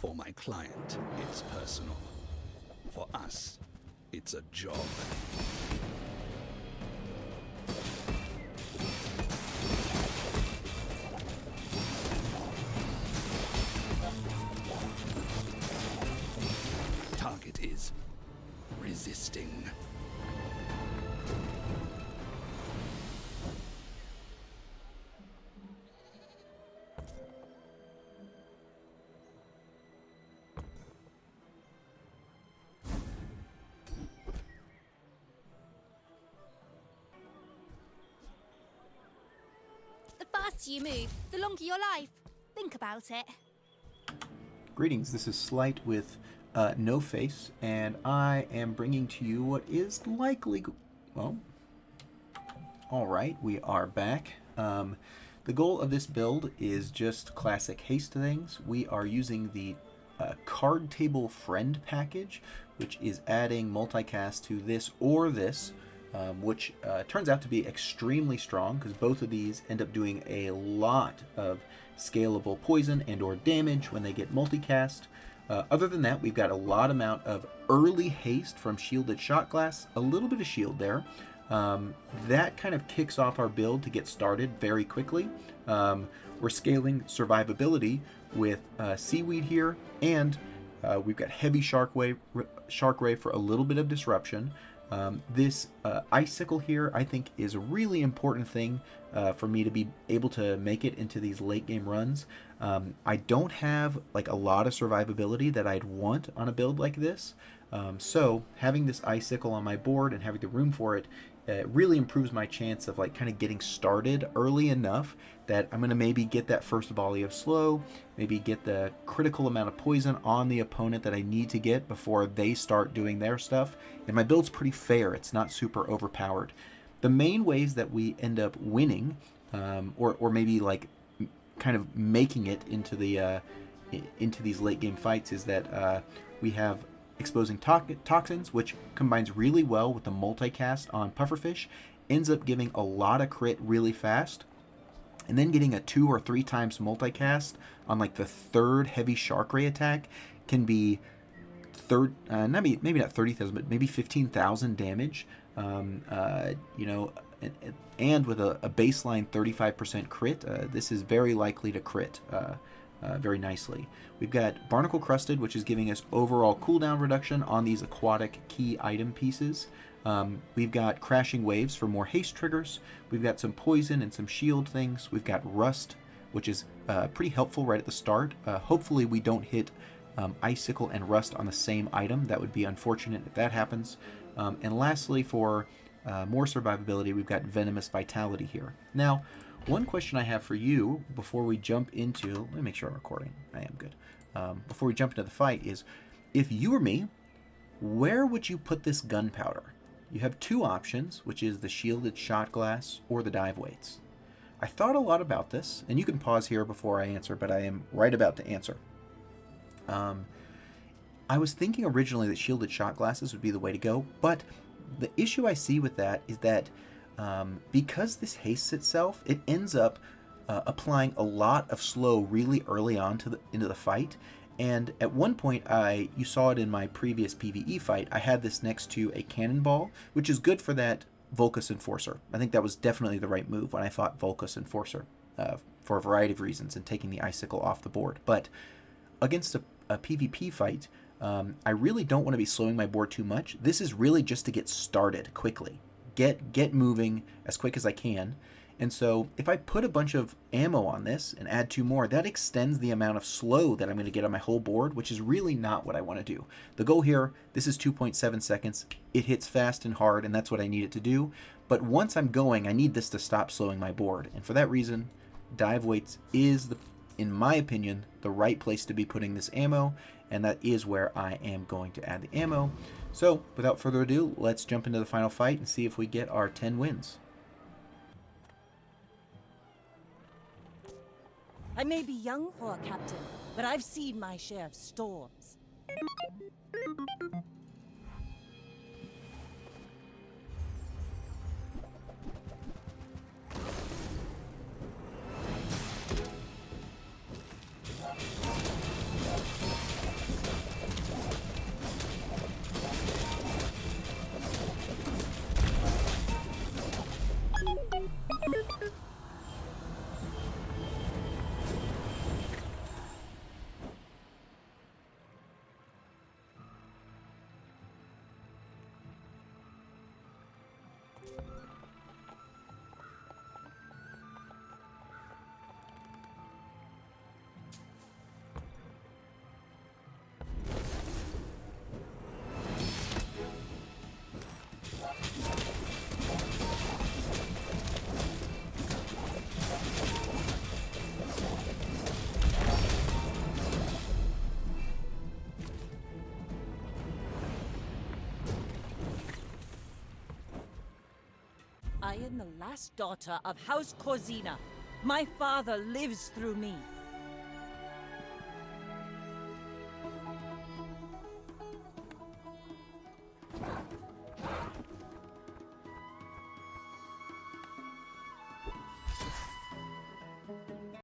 For my client, it's personal. For us, it's a job. Target is resisting. The faster you move, the longer your life. Think about it. Greetings, this is Slight with no face, and I am bringing to you what is likely... Well, alright, we are back. The goal of this build is just classic haste things. We are using the card table friend package, which is adding multicast to this or this, which turns out to be extremely strong because both of these end up doing a lot of scalable poison and or damage when they get multicast. Other than that, we've got a lot amount of early haste from shielded shot glass, a little bit of shield there. That kind of kicks off our build to get started very quickly. We're scaling survivability with seaweed here, and we've got heavy Sharkray for a little bit of disruption. This icicle here, I think, is a really important thing for me to be able to make it into these late game runs. I don't have like a lot of survivability that I'd want on a build like this. So having this icicle on my board and having the room for it really improves my chance of like kind of getting started early enough that I'm going to maybe get that first volley of slow, maybe get the critical amount of poison on the opponent that I need to get before they start doing their stuff. And my build's pretty fair. It's not super overpowered. The main ways that we end up winning, or maybe like kind of making it into the into these late game fights, is that we have exposing toxins, which combines really well with the multicast on Pufferfish, ends up giving a lot of crit really fast, and then getting a 2 or 3 times multicast on like the third heavy Sharkray attack can be maybe not 30,000, but maybe 15,000 damage. You know, and with a baseline 35% crit, this is very likely to crit very nicely. We've got Barnacle Crusted, which is giving us overall cooldown reduction on these aquatic key item pieces. We've got Crashing Waves for more haste triggers. We've got some poison and some shield things. We've got Rust, which is pretty helpful right at the start. Hopefully we don't hit Icicle and Rust on the same item. That would be unfortunate if that happens. And lastly, for more survivability, we've got Venomous Vitality here. Now, one question I have for you before we jump into... Let me make sure I'm recording. I am good. Before we jump into the fight is, if you were me, where would you put this gunpowder? You have 2 options, which is the shielded shot glass or the dive weights. I thought a lot about this, and you can pause here before I answer, but I am right about to answer. I was thinking originally that shielded shot glasses would be the way to go, but the issue I see with that is that because this hastes itself, it ends up applying a lot of slow really early on into the fight. And at one point, you saw it in my previous PvE fight, I had this next to a cannonball, which is good for that Vulcus Enforcer. I think that was definitely the right move when I fought Vulcus Enforcer for a variety of reasons and taking the icicle off the board. But against a PvP fight, I really don't want to be slowing my board too much. This is really just to get started quickly. Get moving as quick as I can. And so if I put a bunch of ammo on this and add 2 more, that extends the amount of slow that I'm going to get on my whole board, which is really not what I want to do. The goal here, this is 2.7 seconds. It hits fast and hard, and that's what I need it to do. But once I'm going, I need this to stop slowing my board. And for that reason, dive weights is, in my opinion, the right place to be putting this ammo, and that is where I am going to add the ammo. So, without further ado, let's jump into the final fight and see if we get our 10 wins. I may be young for a captain, but I've seen my share of storms. I am the last daughter of House Corzina. My father lives through me.